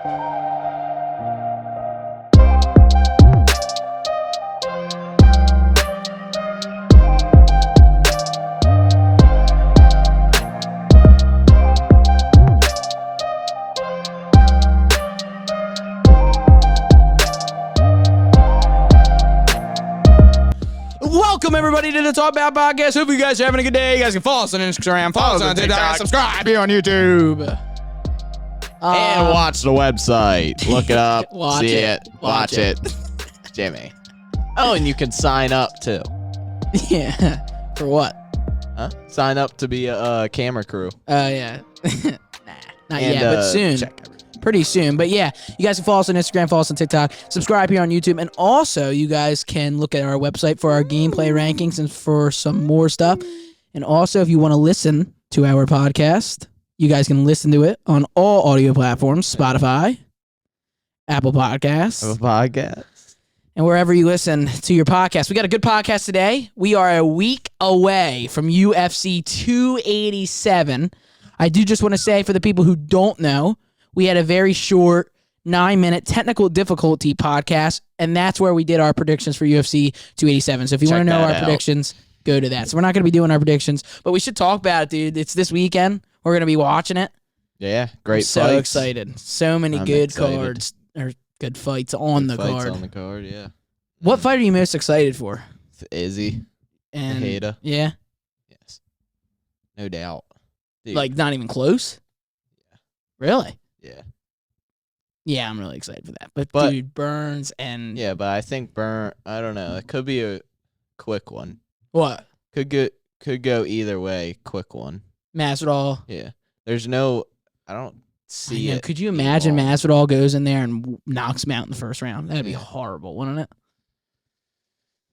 Welcome, everybody, to the Bout Podcast. Hope you guys are having a good day. You guys can follow us on Instagram, follow us on TikTok, subscribe here on YouTube. And watch the website. Look it up. Watch see it. Watch it. Jimmy. Oh, and you can sign up, too. Yeah. For what? Huh? Sign up to be a camera crew. Oh, yeah. Not yet, but soon. Pretty soon. But yeah, you guys can follow us on Instagram, follow us on TikTok, subscribe here on YouTube, and also you guys can look at our website for our gameplay rankings and for some more stuff. And also, if you want to listen to our podcast, you guys can listen to it on all audio platforms, Spotify, Apple Podcasts, and wherever you listen to your podcast. We got a good podcast today. We are a week away from UFC 287. I do just want to say, for the people who don't know, we had a very short 9-minute technical difficulty podcast, and that's where we did our predictions for UFC 287. So if you want to know our predictions, go to that. So we're not going to be doing our predictions, but we should talk about it, dude. It's this weekend. We're going to be watching it. Yeah, great so fights. Excited. So many cards, or good fights on the card. On the card, yeah. What fight are you most excited for? Izzy. And Pereira. Yeah. Yes. No doubt. Dude. Like, not even close? Yeah. Really? Yeah. Yeah, I'm really excited for that. But dude, Burns and... Yeah, but I think I don't know. It could be a quick one. What? Could go either way. Quick one. Masvidal. Yeah. There's no... I don't see it. Could you imagine Masvidal goes in there and knocks him out in the first round? That'd be horrible, wouldn't it?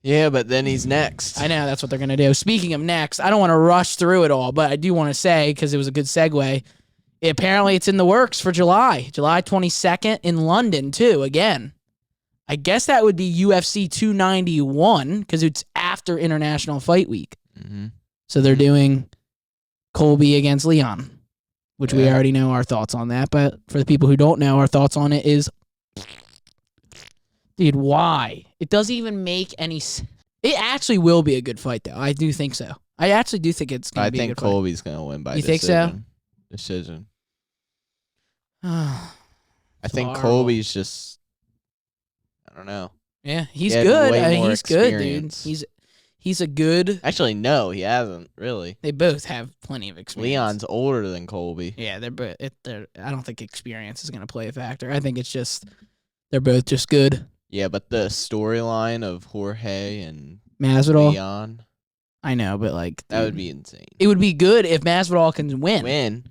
Yeah, but then he's next. I know, that's what they're going to do. Speaking of next, I don't want to rush through it all, but I do want to say, because it was a good segue, apparently it's in the works for July 22nd in London, too, again. I guess that would be UFC 291, because it's after International Fight Week. Mm-hmm. So they're doing Colby against Leon, which we already know our thoughts on that. But for the people who don't know, our thoughts on it is, dude, why? It doesn't even make any sense. It actually will be a good fight, though. I do think so. I actually do think it's going to be a good fight. I think Colby's going to win by decision. You think so? Decision. I think Colby's just, I don't know. Yeah, he's good. I mean, he's good, dude. He's a good. Actually, no, he hasn't really. They both have plenty of experience. Leon's older than Colby. Yeah, they're. I don't think experience is going to play a factor. I think it's just they're both just good. Yeah, but the storyline of Jorge and Masvidal, Leon, I know, but like that would be insane. It would be good if Masvidal can win.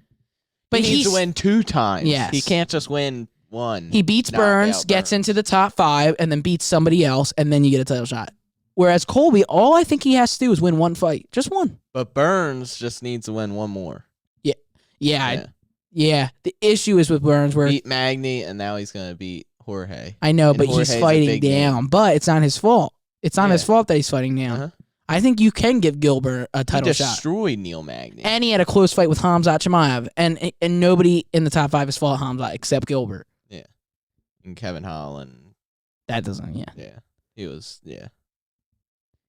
But he needs to win 2 times. Yes. He can't just win one. He beats Burns, gets into the top 5, and then beats somebody else, and then you get a title shot. Whereas Colby, all I think he has to do is win one fight. Just one. But Burns just needs to win one more. Yeah. The issue is with Burns where... Beat Magny, and now he's going to beat Jorge. I know, but he's fighting down. But it's not his fault. It's not his fault that he's fighting down. Uh-huh. I think you can give Gilbert a title shot. He destroyed Neil Magny. And he had a close fight with Khamzat Chimaev. And nobody in the top 5 has fought Khamzat except Gilbert. Yeah. And Kevin Holland. That doesn't, Yeah. He was,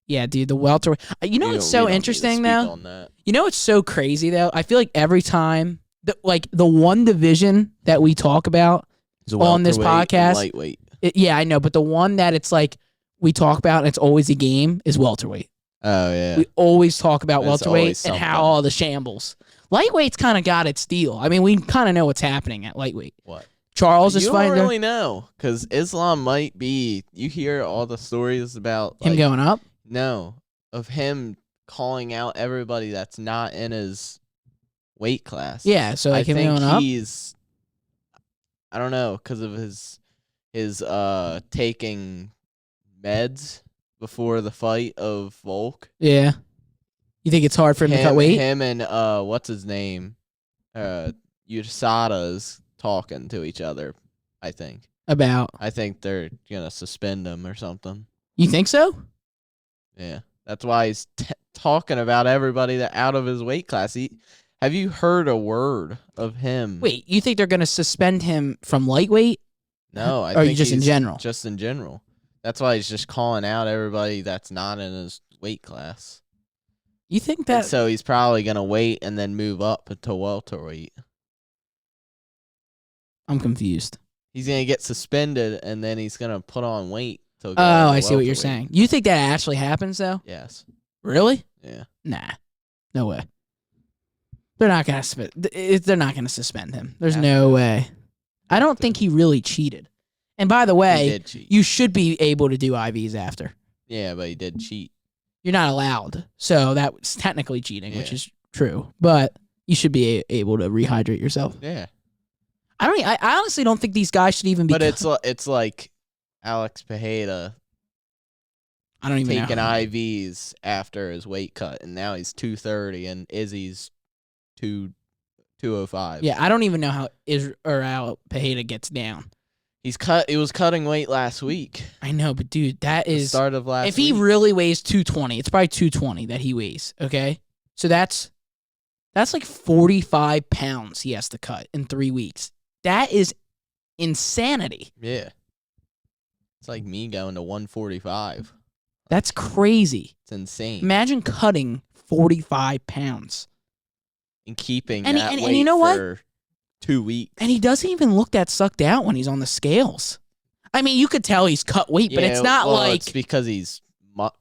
Yeah, dude, the welterweight. You know what's so interesting, though? You know what's so crazy, though? I feel like every time, the one division that we talk about on this podcast. Lightweight. Yeah, I know, but the one that it's like we talk about and it's always a game is welterweight. Oh, yeah. We always talk about welterweight and how all the shambles. Lightweight's kind of got its deal. I mean, we kind of know what's happening at lightweight. What? Charles is fighting. You don't really know, because Islam might be. You hear all the stories about him going up. No, of him calling out everybody that's not in his weight class. Yeah, so like him going up. I don't know, because of his taking meds before the fight of Volk. Yeah. You think it's hard for him to cut weight? Him and what's his name? USADA's talking to each other, I think. About? I think they're going to suspend him or something. You think so? Yeah. That's why he's talking about everybody that out of his weight class. Have you heard a word of him? Wait, you think they're going to suspend him from lightweight? No, I or think just in general? Just in general. That's why he's just calling out everybody that's not in his weight class. You think that? And so he's probably going to wait and then move up to welterweight. I'm confused. He's going to get suspended, and then he's going to put on weight. Oh, I see what you're saying. You think that actually happens, though? Yes. Really? Yeah. Nah. No way. They're not going to suspend him. There's no way. I don't think he really cheated. And by the way, you should be able to do IVs after. Yeah, but he did cheat. You're not allowed. So that was technically cheating, which is true. But you should be able to rehydrate yourself. Yeah. I honestly don't think these guys should even be. But it's like Alex Pereira. I don't even taking IVs after his weight cut, and now he's 230, and Izzy's 205. Yeah, I don't even know how Al Pereira gets down. He was cutting weight last week. I know, but dude, that is the start of last. If he really weighs 220, it's probably 220 that he weighs. Okay, so that's like 45 pounds he has to cut in 3 weeks. That is insanity. Yeah, it's like me going to 145. That's crazy. It's insane. Imagine cutting 45 pounds and keeping and that weight and you know for what? 2 weeks. And he doesn't even look that sucked out when he's on the scales. I mean, you could tell he's cut weight, but it's not like... It's because he's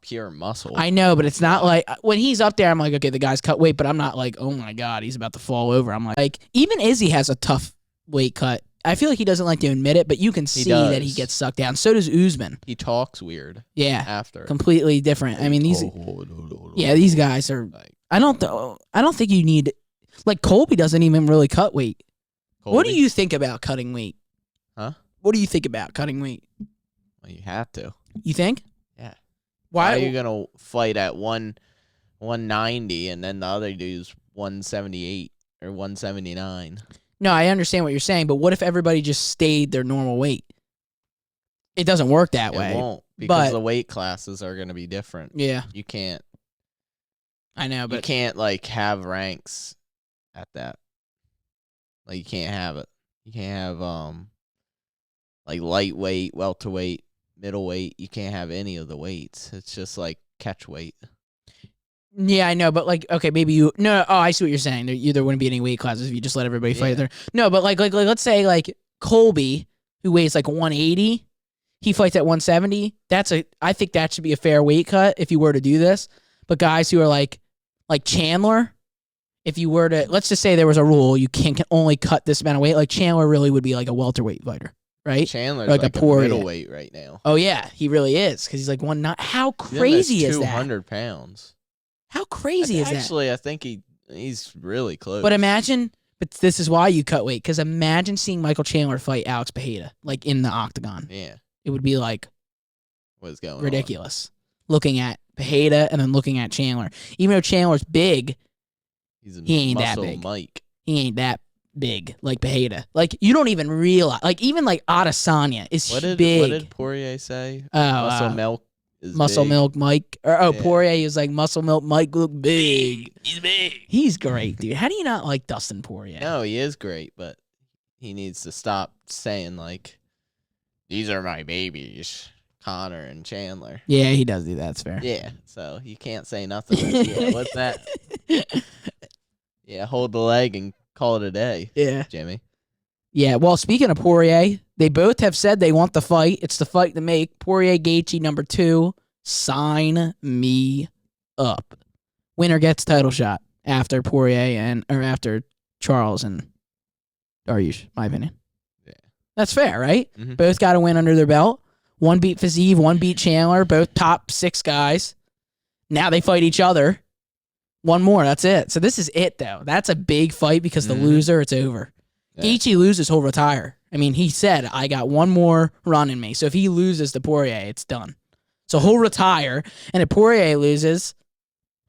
pure muscle. I know, but it's not like... When he's up there, I'm like, okay, the guy's cut weight, but I'm not like, oh my God, he's about to fall over. I'm like even Izzy has a tough weight cut. I feel like he doesn't like to admit it, but you can see that he gets sucked down. So does Usman. He talks weird. Yeah. After. Completely different. I mean, these guys are... I don't think you need... Like, Colby doesn't even really cut weight. Colby? What do you think about cutting weight? Huh? What do you think about cutting weight? Well, you have to. You think? Yeah. Why are you going to fight at 190 and then the other dude's 178 or 179? No, I understand what you're saying, but what if everybody just stayed their normal weight? It doesn't work that way. It won't, because the weight classes are going to be different. Yeah. You can't. I know, but... You can't, like, have ranks at that. Like, you can't have it. You can't have, like, lightweight, welterweight, middleweight. You can't have any of the weights. It's just, like, catch weight. Yeah, I know, but, like, okay, maybe you... No, oh, I see what you're saying. There wouldn't be any weight classes if you just let everybody fight there. No, but, like, let's say, like, Colby, who weighs, like, 180, he fights at 170. I think that should be a fair weight cut if you were to do this. But guys who are, like Chandler... If you were to, let's just say there was a rule, you can only cut this amount of weight. Like Chandler really would be like a welterweight fighter, right? Chandler's like a middleweight right now. Oh yeah, he really is because he's like 190. How crazy is that? 200 pounds. How crazy is that? Actually, I think he's really close. But this is why you cut weight, because imagine seeing Michael Chandler fight Alex Pereira like in the octagon. Yeah, it would be like what's going on? Ridiculous. Looking at Pereira and then looking at Chandler, even though Chandler's big. He ain't that big. Mike. He ain't that big like Pereira. Like, you don't even realize. Like, even like Adesanya is big. What did Poirier say? Muscle milk is Muscle big. Milk Mike. Poirier is like Muscle Milk Mike look big. He's big. He's great, dude. How do you not like Dustin Poirier? No, he is great, but he needs to stop saying, like, these are my babies, Connor and Chandler. Yeah, he does do that. That's fair. Yeah, so you can't say nothing. Yeah, what's that? Yeah, hold the leg and call it a day. Yeah. Jimmy. Yeah, well, speaking of Poirier, they both have said they want the fight. It's the fight to make. Poirier, Gaethje, number 2. Sign me up. Winner gets title shot after Poirier or after Charles and Dariush, my opinion. Yeah. That's fair, right? Mm-hmm. Both Both got a win under their belt. One beat Fiziev, one beat Chandler, both top 6 guys. Now they fight each other. One more, that's it. So this is it, though. That's a big fight because the loser, it's over. Yeah. Gaethje loses, he'll retire. I mean, he said, I got one more run in me. So if he loses to Poirier, it's done. So he'll retire. And if Poirier loses,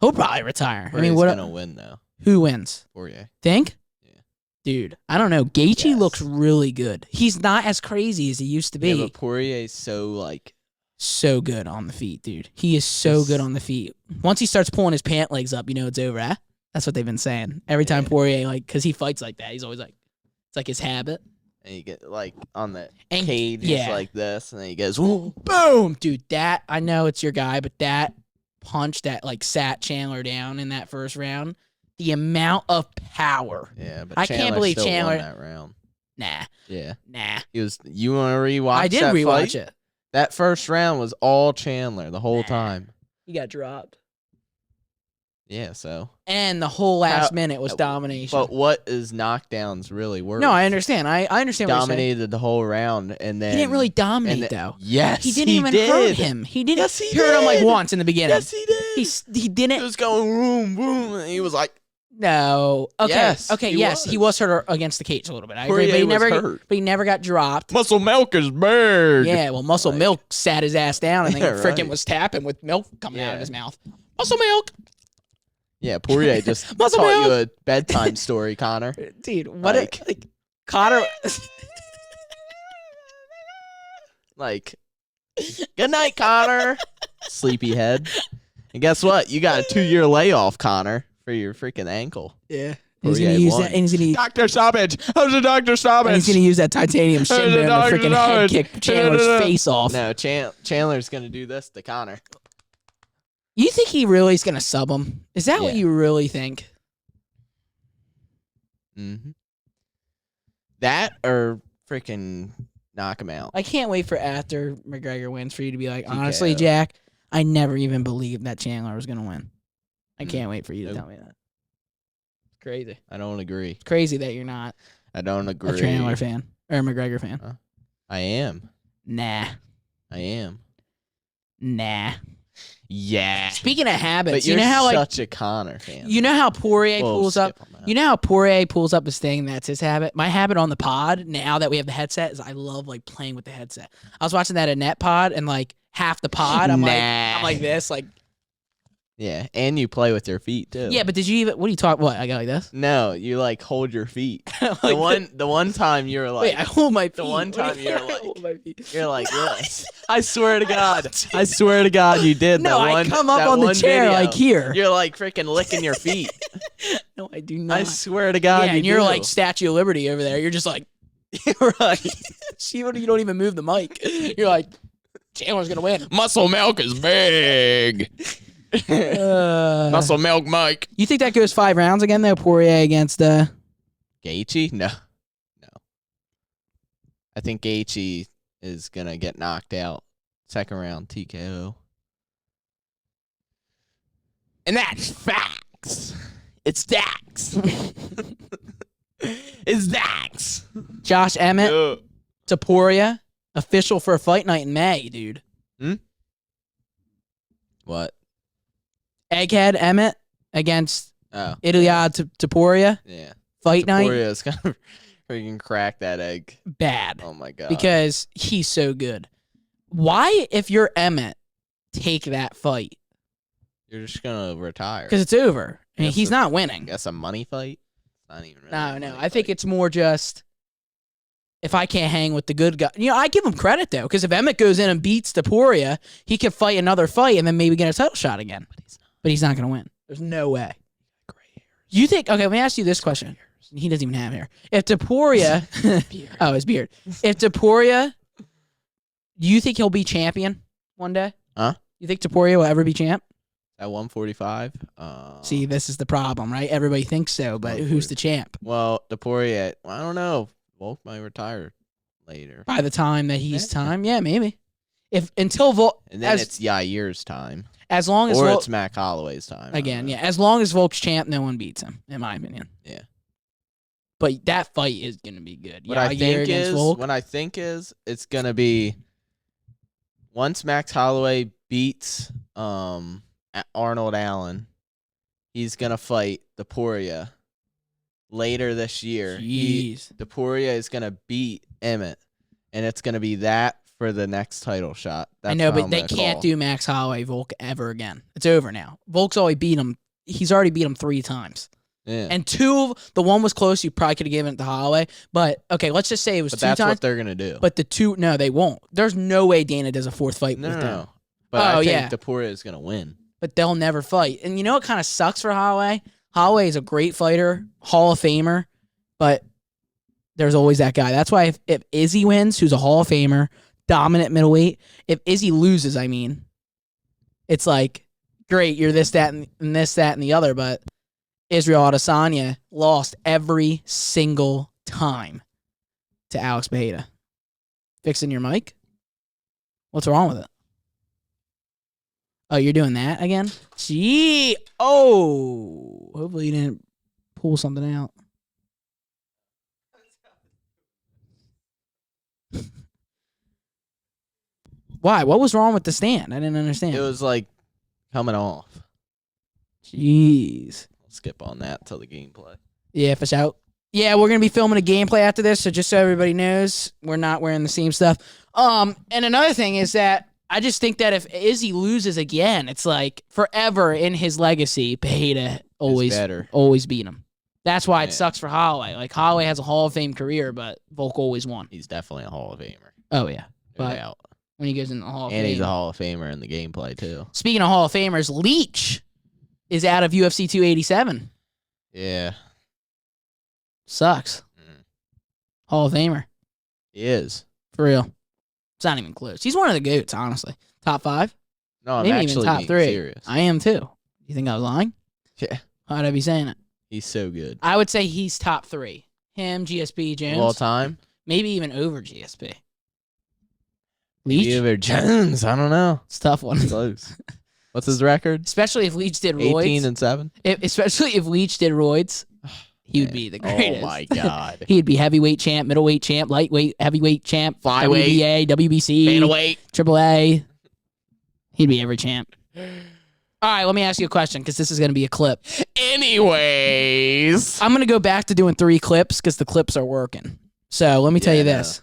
he'll probably retire. Poirier's going to win, though. Who wins? Poirier. Think? Yeah. Dude, I don't know. Gaethje looks really good. He's not as crazy as he used to be. Yeah, but Poirier's so good on the feet, dude. He is so good on the feet. Once he starts pulling his pant legs up, you know it's over, huh? That's what they've been saying. Every time Poirier, like, because he fights like that, he's always like, it's like his habit. And you get like on the cage, just like this, and then he goes, boom, dude. That I know it's your guy, but that punch that like sat Chandler down in that first round, the amount of power. Yeah, but I can't believe still Chandler won that round. Nah. Yeah. Nah. You want to rewatch? I did rewatch it. That first round was all Chandler the whole time. He got dropped. Yeah, so. And the whole last minute was domination. But what is knockdowns really worth? No, I understand. I understand what you're saying. Dominated the whole round, and then he didn't really dominate though. Yes, he didn't even hurt him. He didn't. Yes, he hurt did. him like once in the beginning. Yes, he did. He didn't. He was going boom, boom, and he was like, no. Okay. Yes, okay. He was hurt against the cage a little bit. I Poirier agree, but hurt. he never got dropped. Muscle Milk is big. Yeah. Well, Muscle Milk sat his ass down and then freaking right. was tapping with milk coming out of his mouth. Muscle Milk. Yeah, Poirier just Muscle taught Milk. you a bedtime story, Connor. Dude, what like Connor. Like, good night, Connor. Sleepyhead. And guess what? You got a 2-year layoff, Connor, for your freaking ankle. Yeah. He's gonna use that. And he's gonna Dr. Stoppage. How's the Dr. Stoppage? And he's gonna use that titanium shin bone to freaking head kick Chandler's face off. No, Chandler's gonna do this to Connor. You think he really is gonna sub him? Is that what you really think? Mm-hmm. That or freaking knock him out. I can't wait for after McGregor wins for you to be like, TKO. honestly, Jack, I never even believed that Chandler was gonna win. I can't wait for you to tell me that. It's crazy. I don't agree. It's crazy that you're not I don't agree. a Chandler fan or a McGregor fan. I am. Nah. I am. Nah. Yeah. Speaking of habits, But you're you know how such a Connor fan. You know how Poirier pulls up. skip on that. You know how Poirier pulls up his thing. That's his habit. My habit on the pod now that we have the headset is I love like playing with the headset. I was watching that Annette pod and like half the pod I'm like this like. Yeah, and you play with your feet too. Yeah, but did you even? What are you talking? What I got like this? No, you like hold your feet. Like the one time you're like. Wait, I hold my feet. The one time What do you mean you're I hold my feet? You're like this. I swear to God. I swear to God you did. No, I come up on the chair video. like here. You're like freaking licking your feet. No, I do not. I swear to God yeah, you and you're do. like Statue of Liberty over there. You're just like, right. you don't even move the mic. You're like, Chandler's gonna win. Muscle Milk is big. Muscle Milk Mike. You think that goes 5 rounds again though? Poirier against Gaethje? No. I think Gaethje is gonna get knocked out 2nd round TKO. And that's facts. It's Dax. It's Dax. Josh Emmett, Topuria, official for a fight night in May, dude. What? Egghead Emmett against Iliad Topuria. Yeah. Fight night. Topuria's gonna freaking crack that egg. Bad. Oh my God. Because he's so good. Why, if you're Emmett, take that fight? You're just gonna retire. Because it's over. I mean, he's not winning. I guess a money fight? Not even really No. I think it's more just if I can't hang with the good guy. You know, I give him credit, though, because if Emmett goes in and beats Topuria, he could fight another fight and then maybe get a title shot again. But he's not going to win. There's no way. You think, okay, let me ask you this question. He doesn't even have hair. If Topuria, oh, his beard. If Topuria, do you think he'll be champion one day? Huh? You think Topuria will ever be champ? At 145? See, this is the problem, right? Everybody thinks so, but who's the champ? Well, Topuria, I don't know. Volk might retire later. By the time that he's time, yeah, maybe. Until Volk, and then it's Yair's time. As long as it's Mac Holloway's time. Again, yeah. As long as Volk's champ, no one beats him, in my opinion. Yeah. But that fight is gonna be good. What I think is it's gonna be once Max Holloway beats Arnold Allen, he's gonna fight Topuria later this year. Topuria is gonna beat Emmett, and it's gonna be that for the next title shot. That's I know, but they can't do Max Holloway Volk ever again. It's over now. Volk's already beat him. He's already beat him 3 times. Yeah. And the one was close. You probably could have given it to Holloway. But okay, let's just say it was 2 times. That's what they're gonna do. But no, they won't. There's no way Dana does a 4th fight with them. No. But I think Topuria is gonna win. But they'll never fight. And you know what kind of sucks for Holloway? Holloway is a great fighter, Hall of Famer, but there's always that guy. That's why if Izzy wins, who's a Hall of Famer, dominant middleweight, if Izzy loses, it's like, great, you're this, that, and this, that, and the other, but Israel Adesanya lost every single time to Alex Pereira. Fixing your mic? What's wrong with it? Oh, you're doing that again? Gee. Oh. Hopefully you didn't pull something out. Why? What was wrong with the stand? I didn't understand. It was like coming off. Jeez. I'll skip on that till the gameplay. Yeah, for sure. Yeah, we're going to be filming a gameplay after this, so just so everybody knows, we're not wearing the same stuff. And another thing is that I just think that if Izzy loses again, it's like forever in his legacy, Pereira always beat him. That's why it sucks for Holloway. Like, Holloway has a Hall of Fame career, but Volk always won. He's definitely a Hall of Famer. Oh, yeah. No But doubt. when he goes in the Hall of Fame. And he's a Hall of Famer in the gameplay, too. Speaking of Hall of Famers, Leech is out of UFC 287. Yeah. Sucks. Hall of Famer. He is. For real. It's not even close. He's one of the GOATs, honestly. Top 5? No, I'm Maybe actually even top being 3. serious. I am too. You think I was lying? Yeah. Why'd I be saying it? He's so good. I would say he's top 3. Him, GSP, Jones. Of all time? Maybe even over GSP. Leech? Over Jones. I don't know. It's a tough one. Close. What's his record? Especially if Leech did roids. 18-7? Especially if Leech did roids, he would be the greatest. Oh, my God. He'd be heavyweight champ, middleweight champ, lightweight, heavyweight champ, flyweight, WBA, WBC, bantamweight, AAA. He'd be every champ. All right, let me ask you a question because this is going to be a clip. Anyways. I'm going to go back to doing 3 clips because the clips are working. So let me tell you this.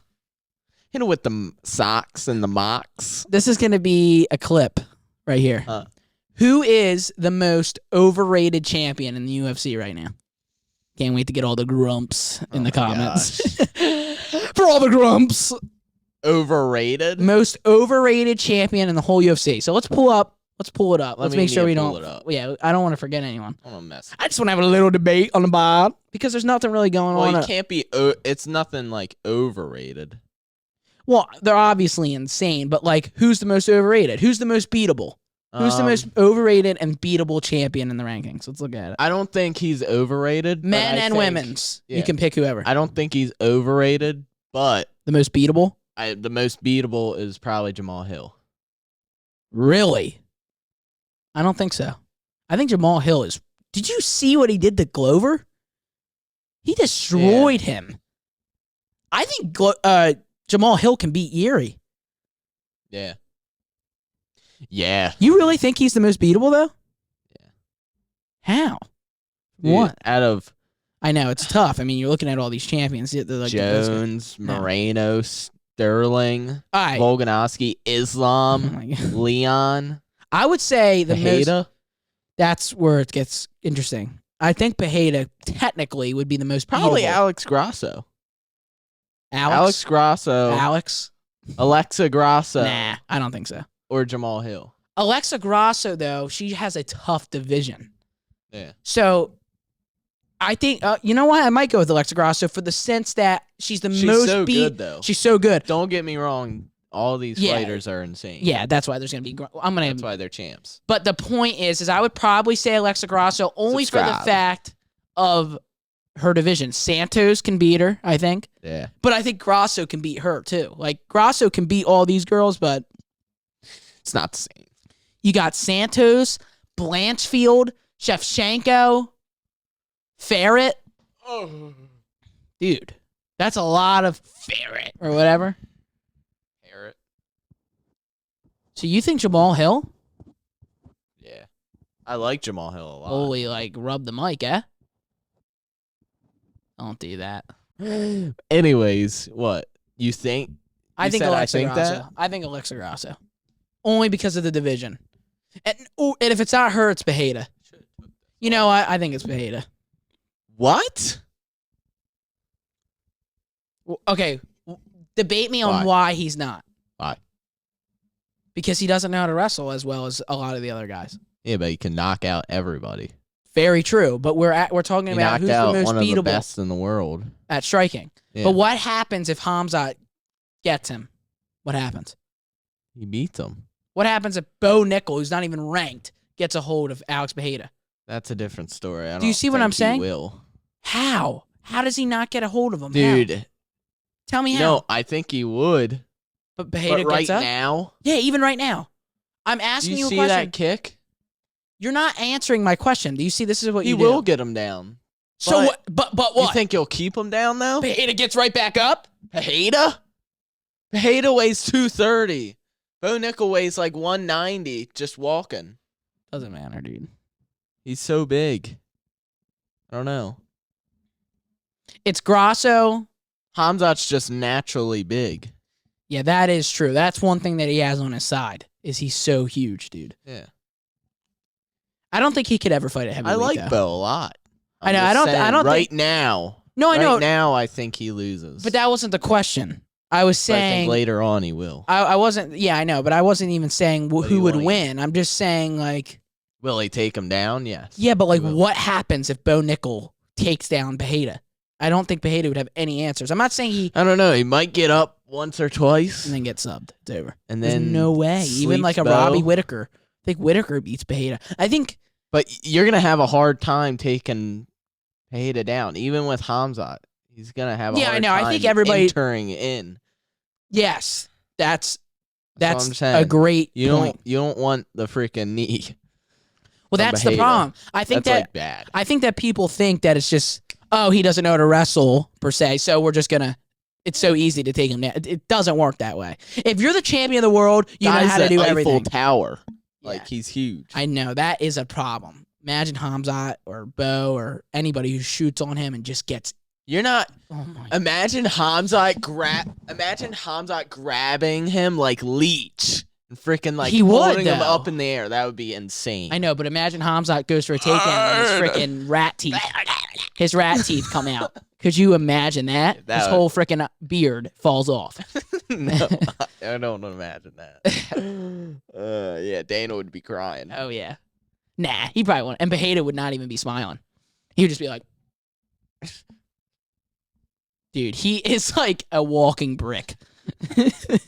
Hit it with the socks and the mocks. This is going to be a clip right here. Who is the most overrated champion in the UFC right now? Can't wait to get all the grumps in the comments. For all the grumps. Overrated? Most overrated champion in the whole UFC. So let's pull it up. Let's make sure we don't. Yeah, I don't want to forget anyone. I don't mess. I just want to have a little debate on the board because there's nothing really going on. Well, you can't be. It's nothing like overrated. Well, they're obviously insane, but like, who's the most overrated? Who's the most beatable? Who's the most overrated and beatable champion in the rankings? Let's look at it. I don't think he's overrated. Men and women's. Yeah. You can pick whoever. I don't think he's overrated, but the most beatable? The most beatable is probably Jamal Hill. Really? I don't think so. I think Jamal Hill is... Did you see what he did to Glover? He destroyed him. I think Jamal Hill can beat Yuri. Yeah. Yeah. You really think he's the most beatable, though? Yeah. How? Dude, what? Out of... I know, it's tough. I mean, you're looking at all these champions. They're like Jones, Moreno, Sterling, Volkanovski, Islam, Leon. I would say the Pereira. most... That's where it gets interesting. I think Pereira technically would be the most Probably beatable. Alex Grasso. Alex Grasso. Alexa Grasso. Nah, I don't think so. Or Jamal Hill. Alexa Grasso, though, she has a tough division. Yeah. So, I think, you know what? I might go with Alexa Grasso for the sense that she's most so good, though. She's so good. Don't get me wrong. All these fighters are insane. Yeah, that's why there's going to be... That's why they're champs. But the point is I would probably say Alexa Grasso only for the fact of her division. Santos can beat her, I think. Yeah. But I think Grasso can beat her, too. Like, Grasso can beat all these girls, but... It's not the same. You got Santos, Blanchfield, Shevchenko, Ferret. Oh. Dude, that's a lot of Ferret or whatever. Ferret. So you think Jamal Hill? Yeah. I like Jamal Hill a lot. Holy, like, rub the mic, eh? Don't do that. Anyways, what? You think? I think Alexa Grasso. I think Alexa Grasso. Only because of the division. And if it's not her, it's Pereira. You know, I think it's Pereira. What? Okay, debate me on why he's not. Why? Because he doesn't know how to wrestle as well as a lot of the other guys. Yeah, but he can knock out everybody. Very true. But we're talking He about knocked who's the out most one of the beatable best in the world at striking. Yeah. But what happens if Hamzat gets him? What happens? He beats him. What happens if Bo Nickel, who's not even ranked, gets a hold of Alex Pereira? That's a different story. Do you see what I'm saying? He will. How? How does he not get a hold of him? Dude. How? Tell me how. No, I think he would. But Pereira right gets up? now? Yeah, even right now. I'm asking you a see question. that kick? You're not answering my question. Do you see this is what He you do? will get him down. So what? But what? You think he'll keep him down, though? Pereira gets right back up? Pereira? Pereira weighs 230. Bo Nickel weighs like 190 just walking. Doesn't matter, dude. He's so big. I don't know. It's Grasso. Hamzat's just naturally big. Yeah, that is true. That's one thing that he has on his side, is he's so huge, dude. Yeah. I don't think he could ever fight a heavyweight, I like though. Bo a lot. I know. I don't right think now. No, I know. Right now, I think he loses. But that wasn't the question. I was But I saying think later on he will. I wasn't. Yeah, I know, but I wasn't even saying What do who you would wanna win. I'm just saying like. Will he take him down? Yes. Yeah, but like, He will. what happens if Bo Nickel takes down Pereira? I don't think Pereira would have any answers. I'm not saying he I don't know. He might get up once or twice. and then get subbed. It's over. And There's then no way. Even like a sleeps Robbie Bo. Whitaker. I think Whitaker beats Pereira. I think. But you're going to have a hard time taking Pereira down. Even with Hamzat. He's going to have a Yeah, hard I know. time I think everybody. entering in. Yes, that's That's what I'm a saying. great You point. don't want the freaking knee. Well, that's the Pereira. problem. I think That's that like bad. I think that people think that it's just, oh, he doesn't know how to wrestle per se, so we're just gonna. It's so easy to take him down. It doesn't work that way. If you're the champion of the world, you know Guy's how to the do Eiffel everything. Tower. Yeah. Like he's huge. I know that is a problem. Imagine Hamzat or Bo or anybody who shoots on him and just gets. You're not. Oh my! Imagine Hamzat grabbing him like Leech and freaking like He would, holding him though. up in the air. That would be insane. I know, but imagine Hamzat goes for a takedown and his freaking rat teeth. His rat teeth come out. Could you imagine that? That His would- whole freaking beard falls off. No, I don't imagine that. Yeah, Dana would be crying. Oh yeah. Nah, he probably won't. And Pereira would not even be smiling. He would just be like, dude, he is like a walking brick.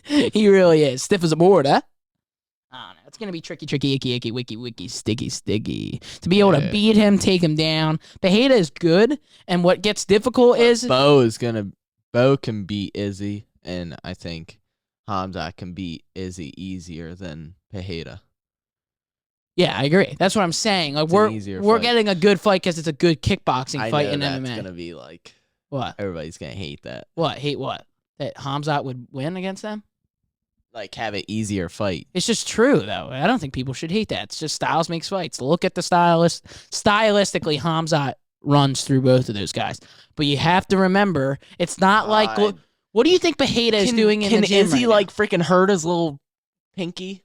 He really is. Stiff as a board, huh? I don't know. It's going to be tricky, icky, wiki, sticky. To be able to Yeah. beat him, take him down. Pereira is good. And what gets difficult is. Bo can beat Izzy, and I think Hamzat can beat Izzy easier than Pereira. Yeah, I agree. That's what I'm saying. Like It's an easier we're fight. getting a good fight because it's a good kickboxing I fight know in that's MMA. gonna be like What? everybody's gonna hate that. What? Hate what? That Hamzat would win against them? Like have an easier fight. It's just true, though. I don't think people should hate that. It's just styles makes fights. Look at the stylist. Stylistically, Hamzat runs through both of those guys. But you have to remember, it's not like... God. What do you think Pereira is doing in the gym Can Izzy right like freaking hurt his little pinky?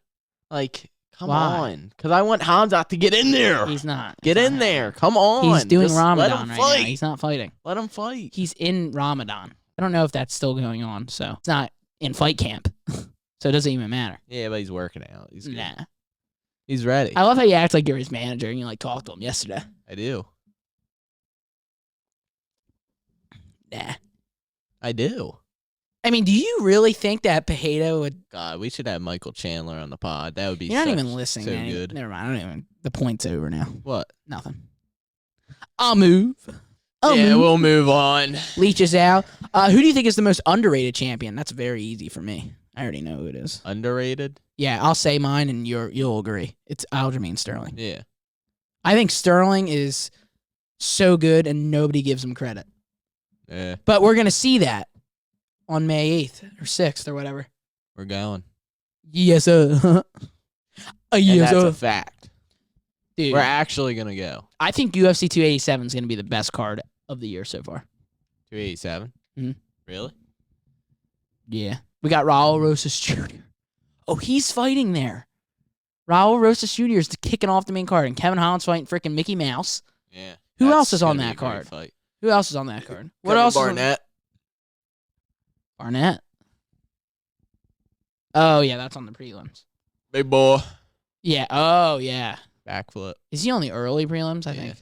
Like, come Why? on. Because I want Hamzat to get in there. now? He's not. Get He's in not there. Come on. He's doing Just Ramadan let him right fight. now. He's not fighting. Let him fight. He's in Ramadan. I don't know if that's still going on, so it's not in fight camp. So it doesn't even matter. Yeah, but he's working out. He's good. Nah. He's ready. I love how you act like you're his manager and you like talked to him yesterday. I do. Nah. I do. I mean, do you really think that Pereira would... God, we should have Michael Chandler on the pod. That would be You're not such- even listening, so man. good. Never mind. I don't even... The point's over now. What? Nothing. I'll move. We'll move on. Leech is out. Who do you think is the most underrated champion? That's very easy for me. I already know who it is. Underrated? Yeah, I'll say mine and you'll agree. It's Aljamain Sterling. Yeah. I think Sterling is so good and nobody gives him credit. Yeah. But we're going to see that on May 8th or 6th or whatever. We're going. Yes, sir. And Yes, that's sir. a fact. Dude, We're actually going to go. I think UFC 287 is going to be the best card of the year so far. 287? Mhm. Really? Yeah. We got Raul Rosas Jr. Oh, he's fighting there. Raul Rosas Jr. is kicking off the main card, and Kevin Holland's fighting freaking Mickey Mouse. Yeah. Who That's else is on gonna be that a great card? fight. Who else is on that card? What Kevin else Barnett. is on Barnett? Oh, yeah, that's on the prelims. Big boy. Yeah. Oh, yeah. Backflip. Is he on the early prelims, I Yeah. think?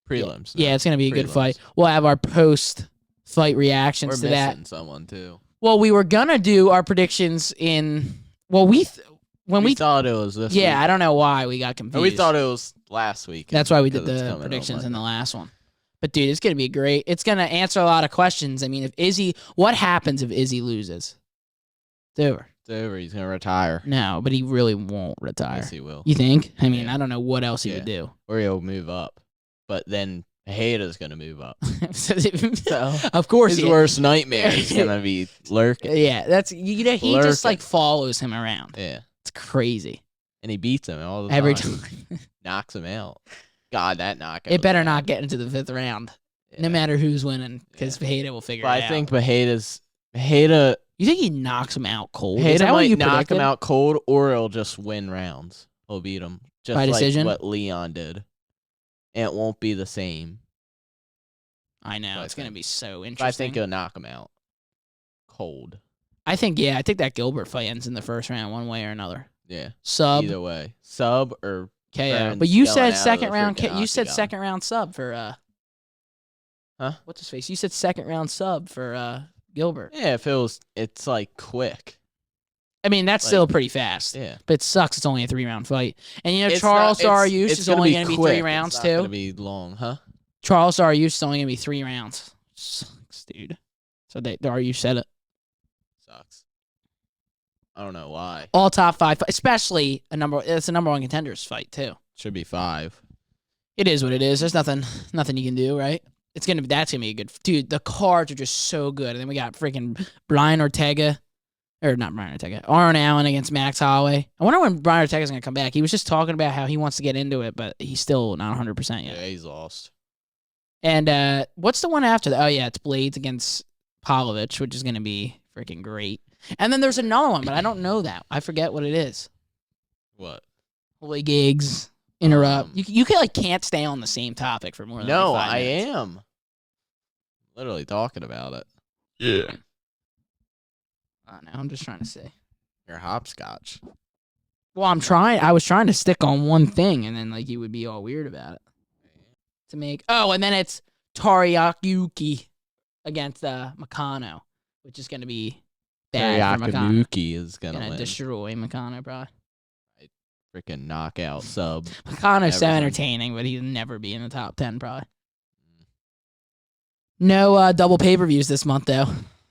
Prelims. Yeah, it's going to be a good fight. We'll have our post-fight reactions We're to that. missing someone, too. Well, we were going to do our predictions in... Well, we thought it was this week. Yeah, I don't know why we got confused. We thought it was last week. That's why we did the predictions in the last one. But, dude, it's going to be great. It's going to answer a lot of questions. I mean, what happens if Izzy loses? It's over. It's over. He's going to retire. No, but he really won't retire. Yes, he will. You think? I mean, I don't know what else he would do. Or he'll move up. But then Pereira's going to move up. So, of course, his worst nightmare is going to be lurking. Yeah, that's he just like follows him around. Yeah, it's crazy. And he beats him all the every time. Knocks him out. God, that knockout. It better not get into the 5th round, no matter who's winning, because Pereira will figure it out. I think Pereira. You think he knocks him out cold? Pereira might knock him out cold, or he'll just win rounds. He'll beat him just by decision, like what Leon did. And it won't be the same. I know. It's going to be so interesting. But I think he'll knock him out cold. I think that Gilbert fight ends in the 1st round one way or another. Yeah. Sub. Either way. Sub or KO. But you said second round. You said second round sub for what's his face? You said second round sub for Gilbert. Yeah, it's like quick. I mean, that's still pretty fast. Yeah. But it sucks. It's only a 3-round fight. And Charles Dariush is only going to be 3 rounds, too. It's going to be long, huh? Charles Dariush is only going to be 3 rounds. Sucks, dude. So Dariush said it. Sucks. I don't know why. All top 5, especially it's a number 1 contenders fight, too. Should be 5. It is what it is. There's nothing you can do, right? That's going to be a good... Dude, the cards are just so good. And then we got freaking Brian Ortega... Or not Brian Ortega. Aaron Allen against Max Holloway. I wonder when Brian Ortega's going to come back. He was just talking about how he wants to get into it, but he's still not 100% yet. Yeah, he's lost. And what's the one after that? Oh, yeah, it's Blades against Pavlovich, which is going to be freaking great. And then there's another one, but I don't know that. I forget what it is. What? Holy gigs. Interrupt. You can't stay on the same topic for more than 5 minutes. I am. Literally talking about it. Yeah. I don't know. I'm just trying to say. You're hopscotch. Well, I was trying to stick on one thing, and then you would be all weird about it. To make and then it's Taryuki against Makano, which is going to be bad for Makano. Taryuki is going to win. Destroy Makano, probably. Freaking knockout sub. Makano's so entertaining, but he'll never be in the top 10, probably. No double pay-per-views this month, though.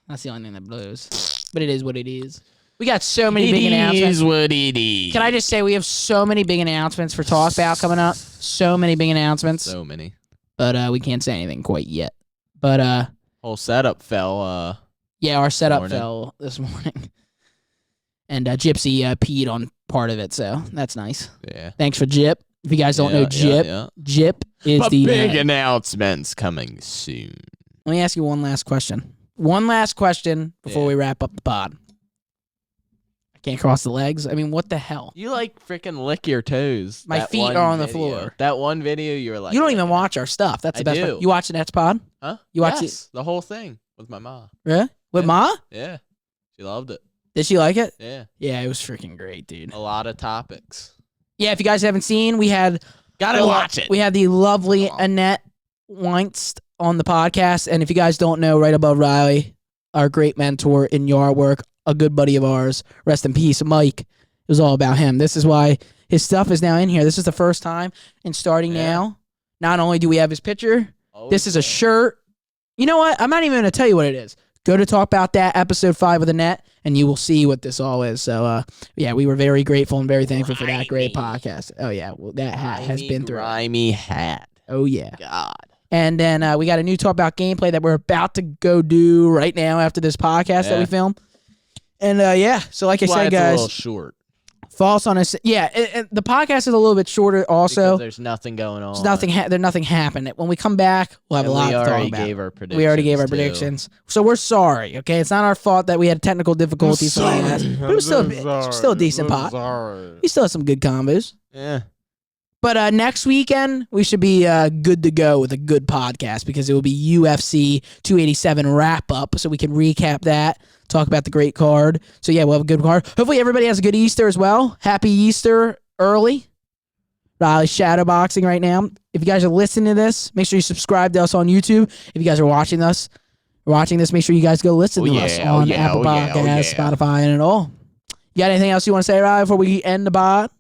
That's the only thing that blows. But it is what it is. We got so many big announcements. It is what it is. Can I just say we have so many big announcements for Talkbout coming up? So many big announcements. So many. But we can't say anything quite yet. But whole setup fell. Yeah, our setup fell this morning. And Gypsy peed on part of it, so that's nice. Yeah. Thanks for Gyp. If you guys don't know Gyp, Gyp is the big announcements coming soon. Let me ask you one last question. One last question before we wrap up the pod. I can't cross the legs. I mean, what the hell? You freaking lick your toes. My feet are on the floor. That one video you were like... You don't even watch our stuff. That's the best part. You watch the Nets pod? Huh? You watch it? The whole thing with my mom. Really? With Ma? Yeah. She loved it. Did she like it? Yeah. Yeah, it was freaking great, dude. A lot of topics. Yeah, if you guys haven't seen, we had... Gotta watch it. We had the lovely Annette Weinst on the podcast. And if you guys don't know, right above Riley, our great mentor in yard work, a good buddy of ours, rest in peace, Mike. It was all about him. This is why his stuff is now in here. This is the first time and starting now. Not only do we have his picture, this is a shirt. You know what? I'm not even going to tell you what it is. Go to Talk About That, episode 5 of the net, and you will see what this all is. So, we were very grateful and very thankful for that great podcast. Oh, yeah. Well, that hat has been through. Grimy hat. Oh, yeah. God. And then we got a new Talk About gameplay that we're about to go do right now after this podcast that we film. And, so like I said, guys. It's a little short. False on us. Yeah, the podcast is a little bit shorter also. Because there's nothing going on. There's nothing happened. When we come back, we'll have a lot to talk about. We already gave our predictions. So we're sorry, okay? It's not our fault that we had technical difficulties. But it was still a decent pot. We still have some good combos. Yeah. But next weekend, we should be good to go with a good podcast because it will be UFC 287 wrap-up, so we can recap that, talk about the great card. So, yeah, we'll have a good card. Hopefully everybody has a good Easter as well. Happy Easter early. Riley's shadowboxing right now. If you guys are listening to this, make sure you subscribe to us on YouTube. If you guys are watching this, make sure you guys go listen to us on Apple Podcasts, Spotify, and it all. You got anything else you want to say, Riley, before we end the pod?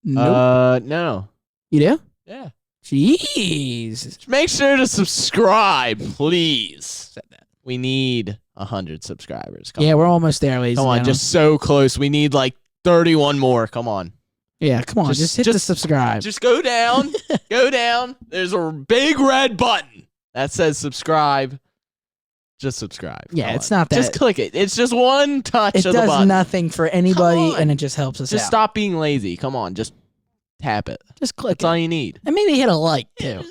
Nope. No. You do? Yeah. Jeez. Make sure to subscribe, please. We need 100 subscribers. Come on. We're almost there, ladies. Come on, just so close. We need like 31 more. Come on. Yeah, come on. Just hit the subscribe. Just go down. Go down. There's a big red button that says subscribe. Just subscribe. Yeah, it's not that. Just click it. It's just one touch of the button. It does nothing for anybody, and it just helps us out. Just stop being lazy. Come on. Just tap it. Just click it. That's all you need. And maybe hit a like, too.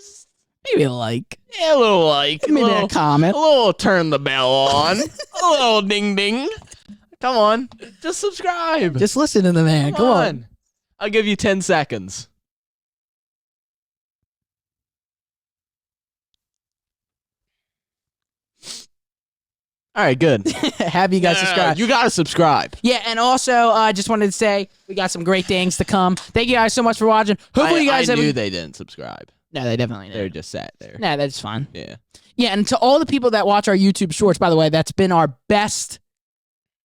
Maybe a like. Yeah, a little like. Maybe a comment. A little turn the bell on. A little ding ding. Come on. Just subscribe. Just listen to the man. Come on. I'll give you 10 seconds. All right, good. Have you guys subscribe? You got to subscribe. Yeah, and also, I just wanted to say we got some great things to come. Thank you guys so much for watching. Hopefully, you guys knew they didn't subscribe. No, they definitely didn't. They're just sat there. Nah, that's fine. Yeah. Yeah, and to all the people that watch our YouTube shorts, by the way, that's been our best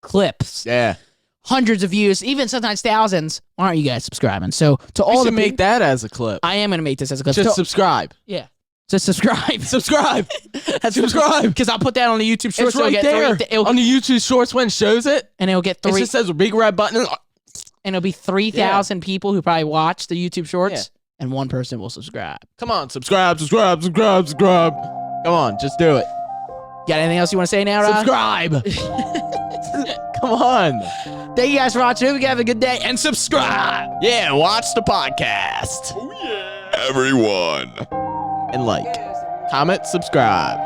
clips. Yeah. Hundreds of views, even sometimes thousands. Why aren't you guys subscribing? So to all the make that as a clip. I am gonna make this as a clip. Just subscribe. Yeah. Just subscribe. Subscribe. Subscribe. Because I'll put that on the YouTube shorts. It's right there. On the YouTube shorts when it shows it. And it'll get 3. It just says a big red button. And it'll be 3,000 people who probably watch the YouTube shorts. Yeah. And one person will subscribe. Come on, subscribe. Come on, just do it. Got anything else you want to say now, Rob? Subscribe. Come on. Thank you guys for watching. Hope you have a good day. And subscribe. Yeah, watch the podcast. Oh, yeah. Everyone. And like, comment, subscribe.